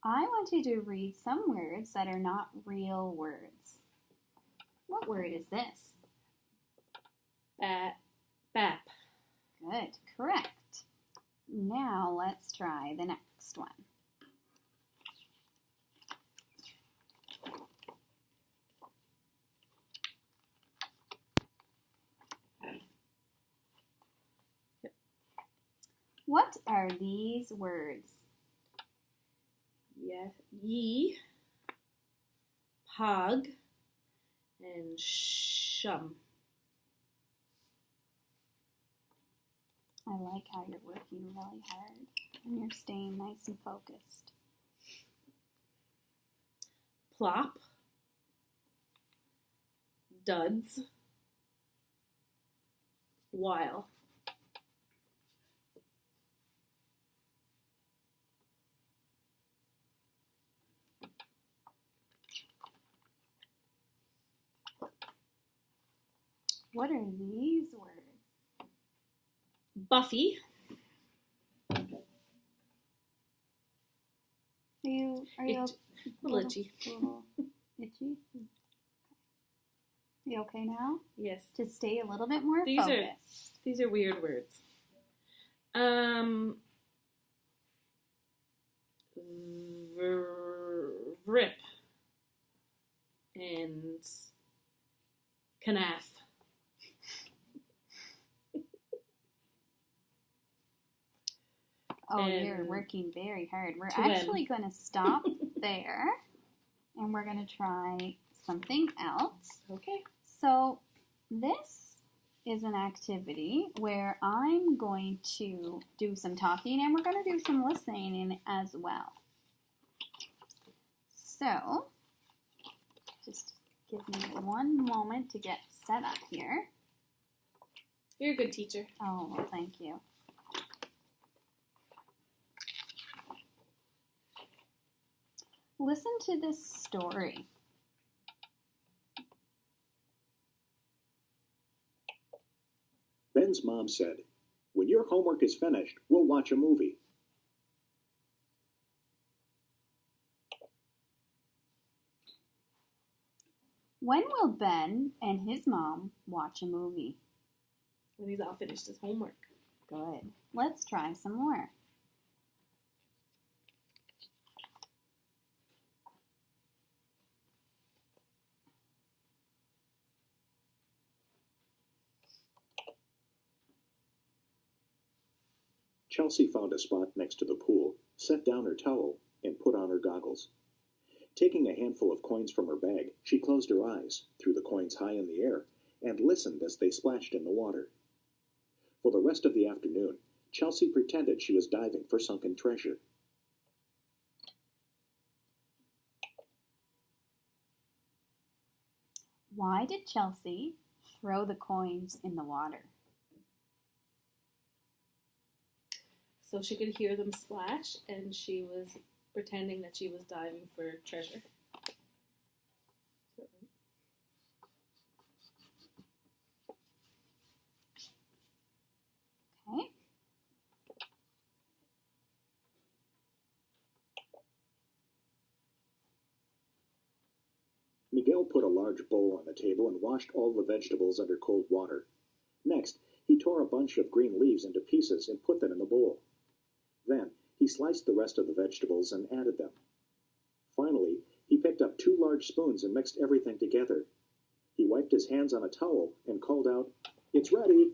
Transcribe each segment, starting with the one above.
I want you to read some words that are not real words. What word is this? Bap. Good, correct. Now let's try the next one. What are these words? Yeah, ye, pog, and shum. I like how you're working really hard and you're staying nice and focused. Plop, duds, while. What are these words? Buffy. Are you A little itchy. Itchy? You okay now? Yes. To stay a little bit more focused. These are weird words. Vrip and canaf. Oh, you're working very hard. We're twin. actually going to stop there, and we're going to try something else. Okay. So this is an activity where I'm going to do some talking, and we're going to do some listening as well. So just give me one moment to get set up here. You're a good teacher. Oh, well, thank you. Listen to this story. Ben's mom said, "When your homework is finished, we'll watch a movie." When will Ben and his mom watch a movie? When he's all finished his homework. Good. Let's try some more. Chelsea found a spot next to the pool, set down her towel, and put on her goggles. Taking a handful of coins from her bag, she closed her eyes, threw the coins high in the air, and listened as they splashed in the water. For the rest of the afternoon, Chelsea pretended she was diving for sunken treasure. Why did Chelsea throw the coins in the water? So she could hear them splash, and she was pretending that she was diving for treasure. Okay. Miguel put a large bowl on the table and washed all the vegetables under cold water. Next, he tore a bunch of green leaves into pieces and put them in the bowl. Then, he sliced the rest of the vegetables and added them. Finally, he picked up 2 large spoons and mixed everything together. He wiped his hands on a towel and called out, "It's ready!"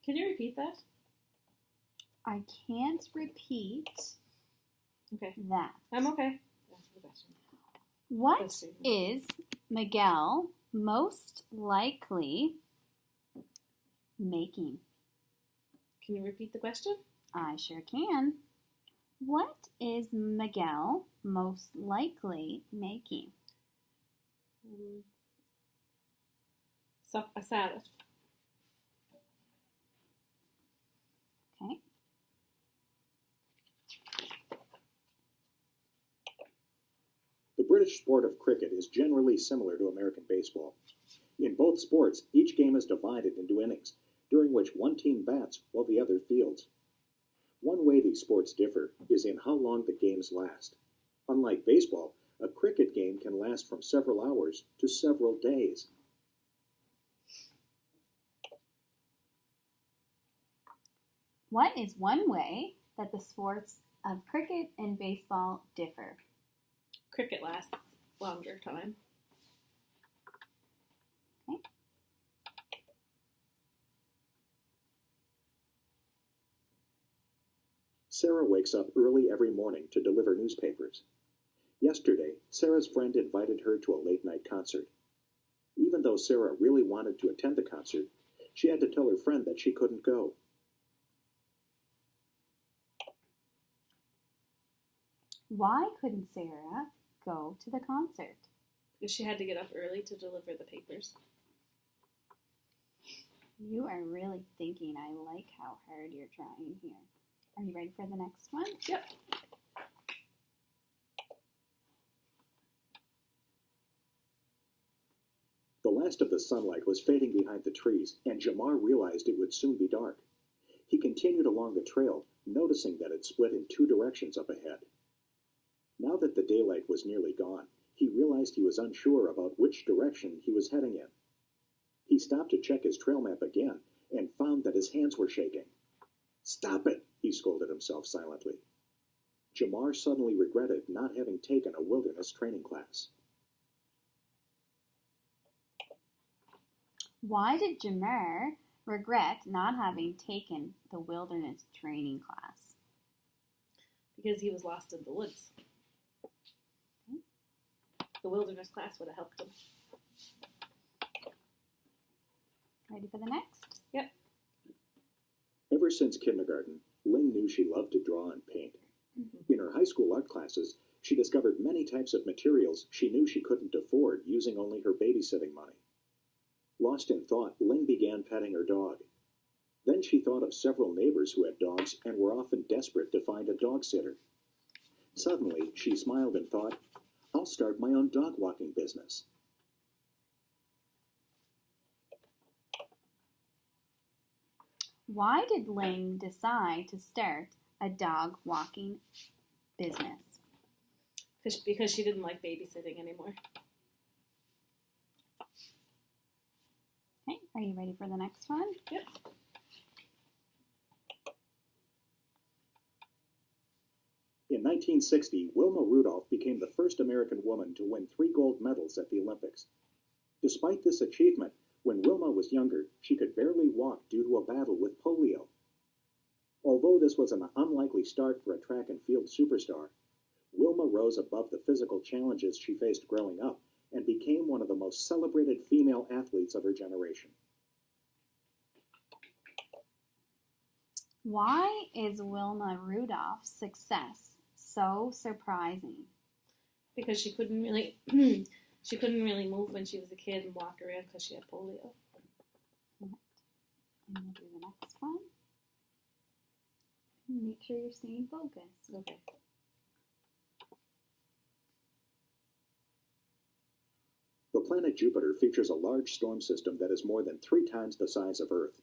Can you repeat that? I can't repeat Okay. that. I'm okay. What is Miguel most likely making? Can you repeat the question? I sure can. What is Miguel most likely making? A salad. Okay. The British sport of cricket is generally similar to American baseball. In both sports, each game is divided into innings, during which one team bats while the other fields. One way these sports differ is is in how long the games last. Unlike baseball, a cricket game can last from several hours to several days. What is one way that the sports of cricket and baseball differ? Cricket lasts longer time. Okay. Sarah wakes up early every morning to deliver newspapers. Yesterday, Sarah's friend invited her to a late-night concert. Even though Sarah really wanted to attend the concert, she had to tell her friend that she couldn't go. Why couldn't Sarah go to the concert? Because she had to get up early to deliver the papers. You are really thinking. I like how hard you're trying here. Are you ready for the next one? Yep. The last of the sunlight was fading behind the trees, and Jamar realized it would soon be dark. He continued along the trail, noticing that it split in two directions up ahead. Now that the daylight was nearly gone, he realized he was unsure about which direction he was heading in. He stopped to check his trail map again and found that his hands were shaking. "Stop it!" he scolded himself silently. Jamar suddenly regretted not having taken a wilderness training class. Why did Jamar regret not having taken the wilderness training class? Because he was lost in the woods. The wilderness class would have helped him. Ready for the next? Yep. Ever since kindergarten, Ling knew she loved to draw and paint. In her high school art classes, she discovered many types of materials she knew she couldn't afford using only her babysitting money. Lost in thought, Ling began petting her dog. Then she thought of several neighbors who had dogs and were often desperate to find a dog sitter. Suddenly, she smiled and thought, "I'll start my own dog walking business." Why did Ling decide to start a dog walking business? Because she didn't like babysitting anymore. Okay, are you ready for the next one? Yep. In 1960, Wilma Rudolph became the first American woman to win 3 gold medals at the Olympics. Despite this achievement, when Wilma was younger, she could barely walk due to a battle with polio. Although this was an unlikely start for a track and field superstar, Wilma rose above the physical challenges she faced growing up and became one of the most celebrated female athletes of her generation. Why is Wilma Rudolph's success so surprising? Because she couldn't really move when she was a kid and walk around because she had polio. And we'll do the next one. Make sure you're staying focused. Okay. The planet Jupiter features a large storm system that is more than 3 times the size of Earth.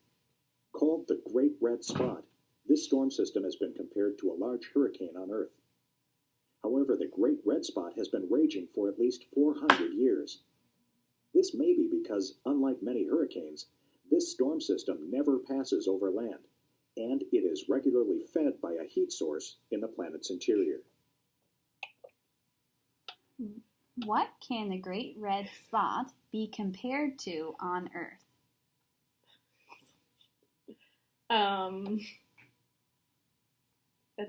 Called the Great Red Spot, this storm system has been compared to a large hurricane on Earth. However, the Great Red Spot has been raging for at least 400 years. This may be because, unlike many hurricanes, this storm system never passes over land, and it is regularly fed by a heat source in the planet's interior. What can the Great Red Spot be compared to on Earth? An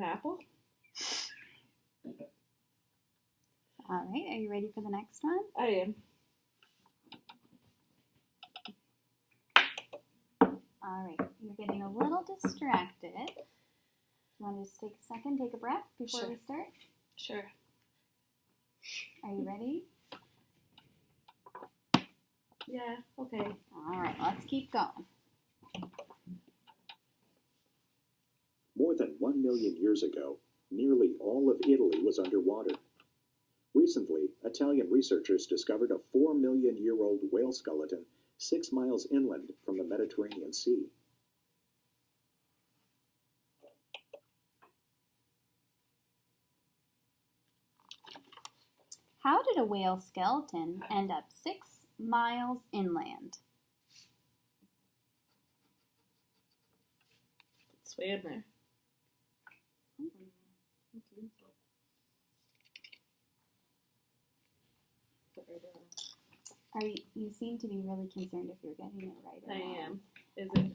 apple? All right, are you ready for the next one? I am. All right, you're getting a little distracted. You want to just take a second, take a breath before Sure. we start? Sure. Are you ready? Yeah, okay. All right, let's keep going. More than 1 million years ago, nearly all of Italy was underwater. Recently, Italian researchers discovered a 4-million-year-old whale skeleton 6 miles inland from the Mediterranean Sea. How did a whale skeleton end up 6 miles inland? It swam there. You seem to be really concerned if you're getting it right or I wrong. am. Is it?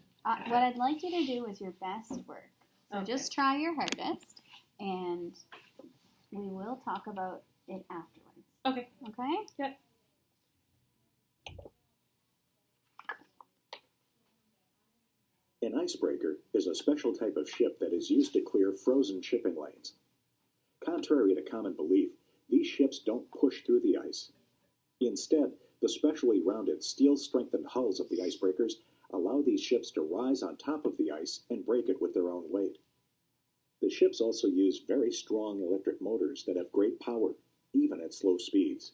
What I'd like you to do is your best work. So Okay. just try your hardest, and we will talk about it afterwards. Okay. Okay? Yep. An icebreaker is a special type of ship that is used to clear frozen shipping lanes. Contrary to common belief, these ships don't push through the ice. Instead, the specially rounded steel-strengthened hulls of the icebreakers allow these ships to rise on top of the ice and break it with their own weight. The ships also use very strong electric motors that have great power, even at slow speeds.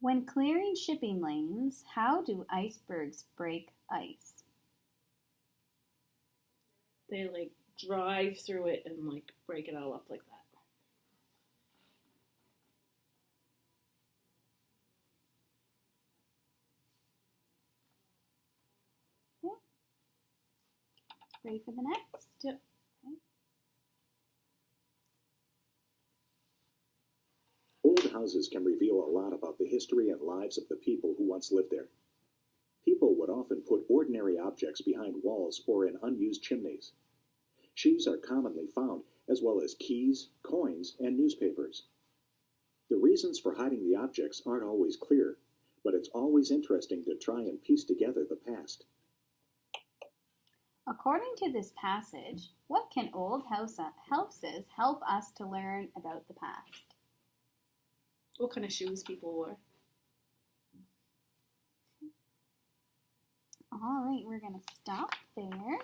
When clearing shipping lanes, how do icebergs break ice? They like drive through it and like break it all up like that. Okay. Ready for the next? Yep. Okay. Old houses can reveal a lot about the history and lives of the people who once lived there. People would often put ordinary objects behind walls or in unused chimneys. Shoes are commonly found, as well as keys, coins, and newspapers. The reasons for hiding the objects aren't always clear, but it's always interesting to try and piece together the past. According to this passage, what can old houses help us to learn about the past? What kind of shoes people wore? All right, we're going to stop there.